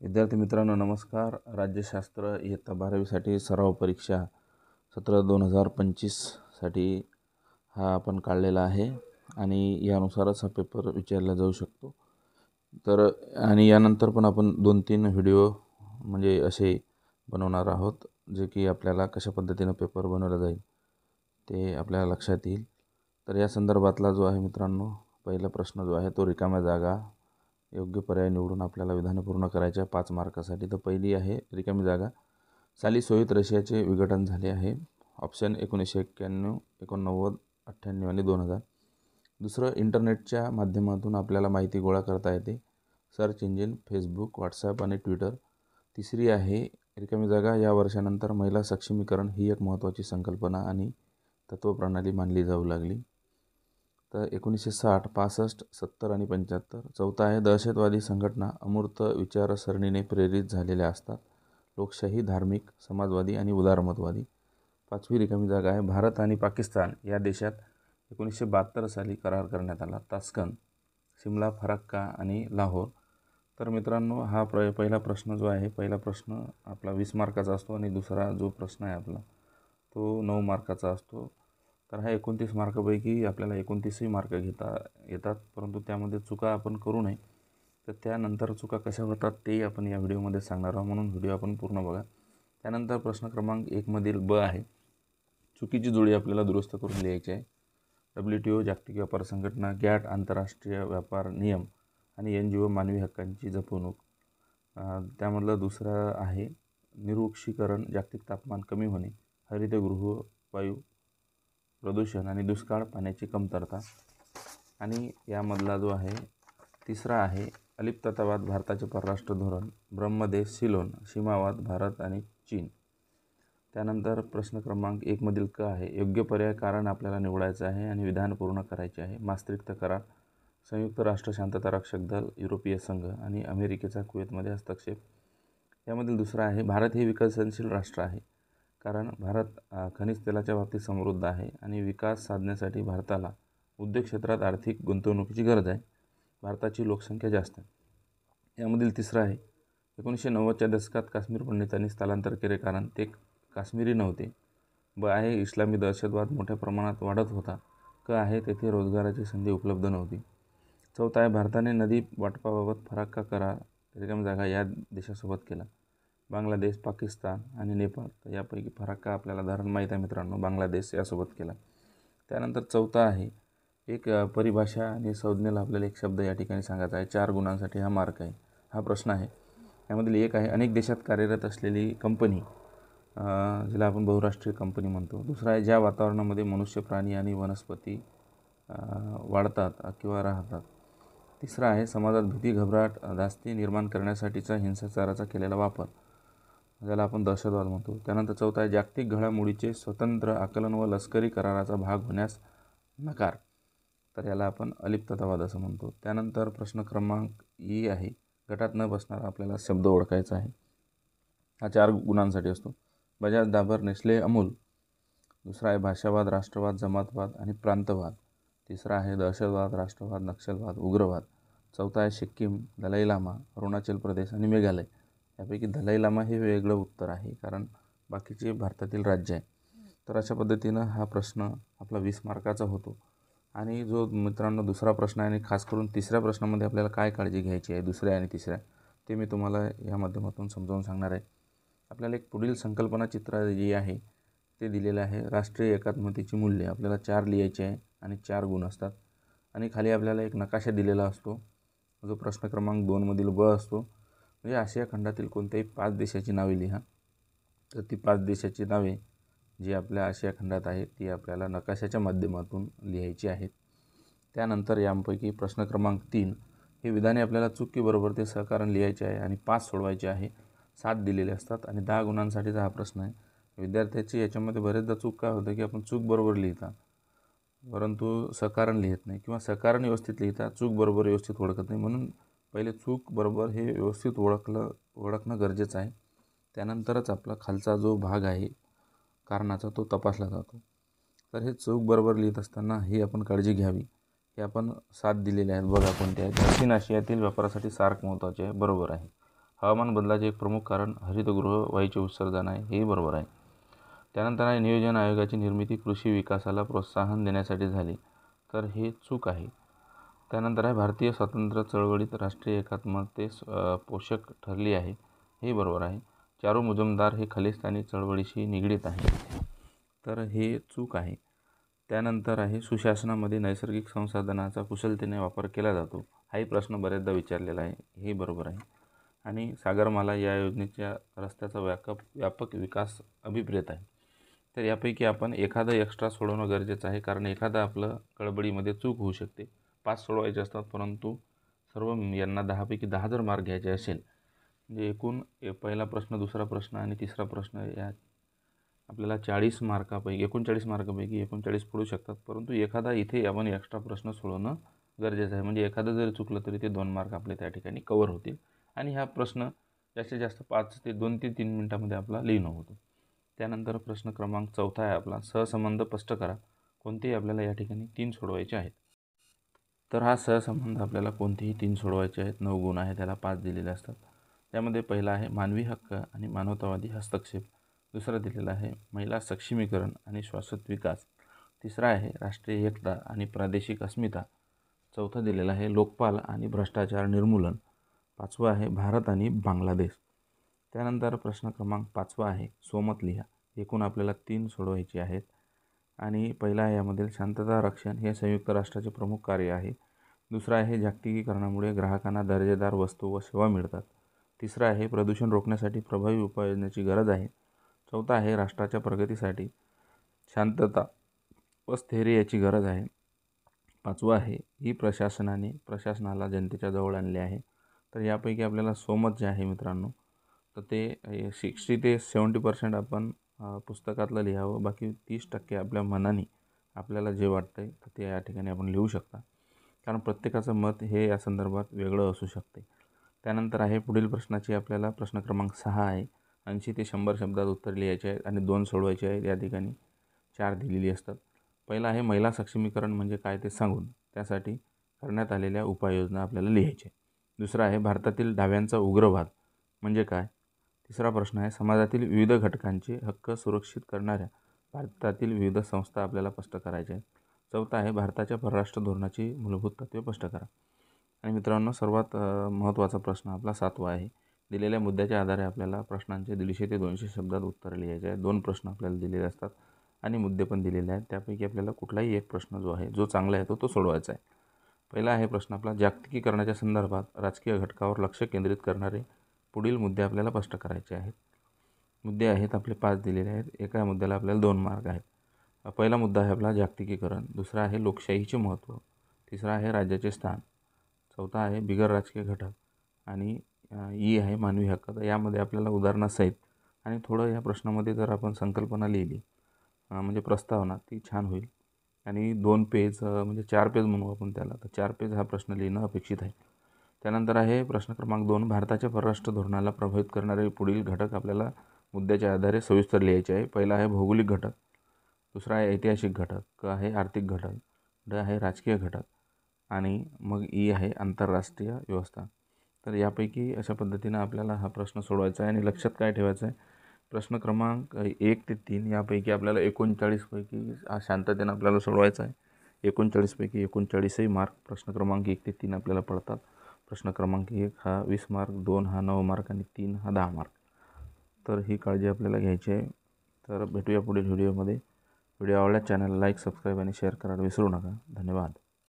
विद्यार्थी मित्रांनो नमस्कार. राज्यशास्त्र इयत्ता 12वीसाठी सराव परीक्षा सत्र 2025साठी हा आपण काढलेला आहे आणि यानुसारच हा पेपर विचारला जाऊ शकतो. तर आणि यानंतर पण आपण 2-3 व्हिडिओ म्हणजे असे बनवणार आहोत जे की आपल्याला कशा पद्धतीनं पेपर बनवला जाईल ते आपल्याला लक्षात येईल. तर या संदर्भातला जो आहे मित्रांनो पहिला प्रश्न जो आहे तो रिकाम्या जागा योग्य पर्याय निवडून आपल्याला विधाने पूर्ण करायचे आहे 5 मार्कासाठी. तर पहिली आहे रिकामी जागा. साली सोव्हिएत रशियाचे विघटन झाले आहे. ऑप्शन 1991, 89, 98 आणि 2000. दुसरं, इंटरनेटच्या माध्यमातून आपल्याला माहिती गोळा करता येते. सर्च इंजिन, फेसबुक, व्हॉट्सॲप आणि ट्विटर. तिसरी आहे रिकामी जागा. या वर्षानंतर महिला सक्षमीकरण ही एक महत्त्वाची संकल्पना आणि तत्त्वप्रणाली मानली जाऊ लागली. तर 1960, 65, 70 आणि 75. चौथा आहे दहशतवादी संघटना अमूर्त विचारसरणीने प्रेरित झालेल्या असतात. लोकशाही, धार्मिक, समाजवादी आणि उदारमतवादी. पाचवी रिकामी जागा आहे भारत आणि पाकिस्तान या देशात 1972 साली करार करण्यात आला. तास्कंद, शिमला, फराक्का आणि लाहोर. तर मित्रांनो हा पहिला प्रश्न जो आहे पहिला प्रश्न आपला 20 मार्काचा असतो आणि दुसरा जो प्रश्न आहे आपला तो 9 मार्काचा असतो. तर हा 29 मार्कापैकी आपल्याला 29ही मार्क घेता येतात, परंतु त्यामध्ये चुका आपण करू नये. तर त्यानंतर चुका कशा होतात ते आपण या व्हिडिओमध्ये सांगणार आहोत, म्हणून व्हिडिओ आपण पूर्ण बघा. त्यानंतर प्रश्न क्रमांक 1 मधील ब आहे. चुकीची जोडी आपल्याला दुरुस्त करून लिहायची आहे. WTO जागतिक व्यापार संघटना, गॅट आंतरराष्ट्रीय व्यापार नियम आणि NGO मानवी हक्कांची जपवणूक. त्यामधलं दुसरं आहे निरुक्षीकरण, जागतिक तापमान कमी होणे, हरितगृह वायू प्रदूषण आणि दुष्काळ, पाण्याची कमतरता. आणि यामधला जो आहे तिसरा आहे अलिप्ततावाद, भारताचे परराष्ट्र धोरण, ब्रह्मदेश, सिलोन, सीमावाद, भारत आणि चीन. त्यानंतर प्रश्न क्रमांक 1 मधील क आहे. योग्य पर्याय कारण आपल्याला निवडायचं आहे आणि विधान पूर्ण करायचे आहे. मास्त्रिक्ट करार, संयुक्त राष्ट्र शांतता रक्षक दल, युरोपीय संघ आणि अमेरिकेचा कुवेतमध्ये हस्तक्षेप. यामधील दुसरा आहे भारत हे विकसनशील राष्ट्र आहे, कारण भारत खनिज तेलाच्या बाबतीत समृद्ध आहे आणि विकास साधण्यासाठी भारताला उद्योग क्षेत्रात आर्थिक गुंतवणुकीची गरज आहे. भारताची लोकसंख्या जास्त आहे. यामधील तिसरा आहे 1990च्या दशकात काश्मीर पंडितांनी स्थलांतर केले कारण ते काश्मीरी नव्हते. ब आहे इस्लामी दहशतवाद मोठ्या प्रमाणात वाढत होता. क आहे तेथे रोजगाराची संधी उपलब्ध नव्हती. चौथा आहे भारताने नदी वाटपाबाबत फराक्का करार रिकामी जागा या देशासोबत केला. बांगलादेश, पाकिस्तान आणि नेपाळ. तर यापैकी फराक्का आपल्याला धरण माहीत आहे मित्रांनो, बांगलादेश यासोबत केला. त्यानंतर चौथा आहे एक परिभाषा आणि संज्ञेला आपल्याला एक शब्द या ठिकाणी सांगायचा आहे. 4 गुणांसाठी हा मार्क आहे. हा प्रश्न आहे. यामधील एक आहे अनेक देशात कार्यरत असलेली कंपनी, जिला आपण बहुराष्ट्रीय कंपनी म्हणतो. दुसरा आहे ज्या वातावरणामध्ये मनुष्य, प्राणी आणि वनस्पती वाढतात किंवा राहतात. तिसरा आहे समाजात भीती, घबराट, धास्ती निर्माण करण्यासाठीचा हिंसाचाराचा केलेला वापर, ज्याला आपण दहशतवाद म्हणतो. त्यानंतर चौथा आहे जागतिक घडामोडीचे स्वतंत्र आकलन व लष्करी कराराचा भाग होण्यास नकार, तर याला आपण अलिप्ततावाद असं म्हणतो. त्यानंतर प्रश्न क्रमांक ई आहे. गटात न बसणारा आपल्याला शब्द ओळखायचा आहे. हा 4 गुणांसाठी असतो. बजाज, डाबर, नेस्ले, अमूल. दुसरा आहे भाषावाद, राष्ट्रवाद, जमातवाद आणि प्रांतवाद. तिसरा आहे दहशतवाद, राष्ट्रवाद, नक्षलवाद, उग्रवाद. चौथा आहे सिक्कीम, दलाई लामा, अरुणाचल प्रदेश आणि मेघालय. यापैकी दलाई लामा हे वेगळं उत्तर आहे, कारण बाकीचे भारतातील राज्य आहे. तर अशा पद्धतीनं हा प्रश्न आपला 20 मार्काचा होतो. आणि जो मित्रांनो दुसरा प्रश्न आहे आणि खास करून तिसऱ्या प्रश्नामध्ये आपल्याला काय काळजी घ्यायची आहे दुसऱ्या आणि तिसऱ्या, ते मी तुम्हाला या माध्यमातून समजावून सांगणार आहे. आपल्याला एक पुढील संकल्पना चित्र जे आहे ते दिलेलं आहे. राष्ट्रीय एकात्मतेची मूल्ये आपल्याला 4 लिहायचे आहे आणि 4 गुण असतात. आणि खाली आपल्याला एक नकाशा दिलेला असतो, जो प्रश्न क्रमांक 2 मधील ब असतो. म्हणजे आशिया खंडातील कोणत्याही 5 देशाची नावे लिहा. तर ती 5 देशाची नावे जी आपल्या आशिया खंडात आहेत ती आपल्याला नकाशाच्या माध्यमातून लिहायची आहेत. त्यानंतर यापैकी प्रश्न क्रमांक 3 हे विधाने आपल्याला चूक की बरोबर ते सहकारण लिहायचे आहे आणि 5 सोडवायचे आहे. 7 दिलेले असतात आणि 10 गुणांसाठीचा हा प्रश्न आहे. विद्यार्थ्याची याच्यामध्ये बरेचदा चूक काय होतं की आपण चूक बरोबर लिहिता परंतु सहकारण लिहित नाही, किंवा सहकारण व्यवस्थित लिहिता चूक बरोबर व्यवस्थित ओळखत नाही. म्हणून पहिले चूक बरोबर हे व्यवस्थित ओळखणं गरजेचं आहे. त्यानंतरच आपला खालचा जो भाग आहे कारणाचा तो तपासला जातो. तर हे चूक बरोबर लिहित असताना ही आपण काळजी घ्यावी. हे आपण 7 दिलेले आहेत बघा कोणते आहेत. दक्षिण आशियातील व्यापारासाठी सार्क महत्त्वाचे आहे, बरोबर आहे. हवामान बदलाचे एक प्रमुख कारण हरितगृह वायूचे उत्सर्जन आहे, हेही बरोबर आहे. त्यानंतर आहे नियोजन आयोगाची निर्मिती कृषी विकासाला प्रोत्साहन देण्यासाठी झाली, तर हे चूक आहे. त्यानंतर आहे भारतीय स्वातंत्र्य चळवळीत राष्ट्रीय एकात्मते पोषक ठरली आहे, हे बरोबर आहे. चारू मुजुमदार हे खलिस्तानी चळवळीशी निगडीत आहे, तर हे चूक आहे. त्यानंतर आहे सुशासनामध्ये नैसर्गिक संसाधनाचा कुशलतेने वापर केला जातो, हाही प्रश्न बऱ्याचदा विचारलेला आहे, हे बरोबर आहे. आणि सागरमाला या योजनेच्या रस्त्याचा व्यापक विकास अभिप्रेत आहे. तर यापैकी आपण एखादं एक्स्ट्रा सोडवणं गरजेचं आहे, कारण एखादं आपलं कळबडीमध्ये चूक होऊ शकते. 5 सोडवायचे असतात, परंतु सर्व यांना 10पैकी 10 जर मार्क घ्यायचे असेल, म्हणजे एकूण पहिला प्रश्न, दुसरा प्रश्न आणि तिसरा प्रश्न या आपल्याला 40 मार्कापैकी 39 मार्कापैकी 39 पडू शकतात, परंतु एखादा इथे आपण एक्स्ट्रा प्रश्न सोडवणं गरजेचं आहे. म्हणजे एखादं जरी चुकलं तरी ते 2 मार्क आपले त्या ठिकाणी कवर होतील. आणि हा प्रश्न जास्तीत जास्त 5 ते 2 ते 3 मिनिटामध्ये आपला लिहिणं होतं. त्यानंतर प्रश्न क्रमांक 4 आहे आपला, सहसंबंध स्पष्ट करा. कोणतेही आपल्याला या ठिकाणी 3 सोडवायचे आहेत. तर हा सहसंबंध आपल्याला कोणतेही 3 सोडवायचे आहेत. 9 गुण आहे, त्याला 5 दिलेले असतात. त्यामध्ये पहिला आहे मानवी हक्क आणि मानवतावादी हस्तक्षेप. दुसरा दिलेला आहे महिला सक्षमीकरण आणि शाश्वत विकास. तिसरा आहे राष्ट्रीय एकता आणि प्रादेशिक अस्मिता. चौथा दिलेला आहे लोकपाल आणि भ्रष्टाचार निर्मूलन. 5वं आहे भारत आणि बांगलादेश. त्यानंतर प्रश्न क्रमांक 5 आहे स्वमत लिहा. एकूण आपल्याला 3 सोडवायचे आहेत. आणि पहिला आहे यामधील शांतता रक्षण हे संयुक्त राष्ट्राचे प्रमुख कार्य आहे. दुसरा आहे जागतिकीकरणामुळे ग्राहकांना दर्जेदार वस्तू व सेवा मिळतात. तिसरा आहे प्रदूषण रोखण्यासाठी प्रभावी उपाययोजनेची गरज आहे. चौथा आहे राष्ट्राच्या प्रगतीसाठी शांतता व स्थैर्य याची गरज आहे. 5वं आहे ही प्रशासनाला जनतेच्या जवळ आणले आहे. तर यापैकी आपल्याला स्वमत जे आहे मित्रांनो, तर ते 60 ते 70% आपण पुस्तकातलं लिहावं. बाकी 30% आपल्या मनाने आपल्याला जे वाटतं आहे तर ते या ठिकाणी आपण लिहू शकता, कारण प्रत्येकाचं मत हे या संदर्भात वेगळं असू शकते. त्यानंतर आहे पुढील प्रश्नाची आपल्याला प्रश्न क्रमांक 6 आहे. 80 ते 100 शब्दात उत्तर लिहायचे आहेत आणि 2 सोडवायचे आहेत. या ठिकाणी 4 दिलेली असतात. पहिला आहे महिला सक्षमीकरण म्हणजे काय ते सांगून त्यासाठी करण्यात आलेल्या उपाययोजना आपल्याला लिहायच्या. दुसरा आहे भारतातील डाव्यांचा उग्रवाद म्हणजे काय. तिसरा प्रश्न आहे समाजातील विविध घटकांचे हक्क सुरक्षित करणाऱ्या भारतातील विविध संस्था आपल्याला स्पष्ट करायच्या आहेत. चौथा आहे भारताच्या परराष्ट्र धोरणाची मूलभूत तत्त्वे स्पष्ट करा. आणि मित्रांनो सर्वात महत्त्वाचा प्रश्न आपला 7वा आहे. दिलेल्या मुद्द्याच्या आधारे आपल्याला प्रश्नांचे 150 ते 200 शब्दात उत्तर लिहायचे आहे. 2 प्रश्न आपल्याला दिलेले असतात आणि मुद्दे पण दिलेले आहेत. त्यापैकी आपल्याला कुठलाही एक प्रश्न जो आहे जो चांगला आहे तो सोडवायचा आहे. पहिला आहे प्रश्न आपला जागतिकीकरणाच्या संदर्भात राजकीय घटकावर लक्ष केंद्रित करणारे पुढील मुद्दे आपल्याला स्पष्ट करायचे आहेत. मुद्दे आहेत आपले 5 दिलेले आहेत. एका मुद्द्याला आपल्याला 2 मार्क आहेत. पहिला मुद्दा आहे आपला जागतिकीकरण. दुसरा आहे लोकशाहीचे महत्त्व. तिसरा आहे राज्याचे स्थान. चौथा आहे बिगर राजकीय घटक. आणि ई आहे मानवी हक्क. तर यामध्ये आपल्याला उदाहरणासहित आणि थोडं या प्रश्नामध्ये जर आपण संकल्पना लिहिली म्हणजे प्रस्तावना, ती छान होईल. आणि 2 पेज म्हणजे 4 पेज म्हणू आपण त्याला, तर 4 पेज हा प्रश्न लिहिणं अपेक्षित आहे. त्यानंतर आहे प्रश्न क्रमांक 2 भारताच्या परराष्ट्र धोरणाला प्रभावित करणारे पुढील घटक आपल्याला मुद्द्याच्या आधारे सविस्तर लिहायचे आहे. पहिला आहे भौगोलिक घटक. दुसरा आहे ऐतिहासिक घटक. क आहे आर्थिक घटक. ड आहे राजकीय घटक. आणि मग ई आहे आंतरराष्ट्रीय व्यवस्था. तर यापैकी अशा पद्धतीनं आपल्याला हा प्रश्न सोडवायचा आहे. आणि लक्षात काय ठेवायचं आहे, प्रश्न क्रमांक 1 ते 3 यापैकी आपल्याला 39 पैकी शांततेनं आपल्याला सोडवायचा आहे. 39 पैकी 39ही मार्क प्रश्न क्रमांक 1 ते 3 आपल्याला पडतात. प्रश्न क्रमांक 1 हा 20 मार्क, 2 हा 9 मार्क आणि 3 हा 10 मार्क. तर ही काळजी आपल्याला घ्यायची आहे. तर भेटूया पुढील व्हिडिओमध्ये. व्हिडिओ आवडल्यास चॅनलला लाईक, सबस्क्राईब आणि शेअर करायला विसरू नका. धन्यवाद.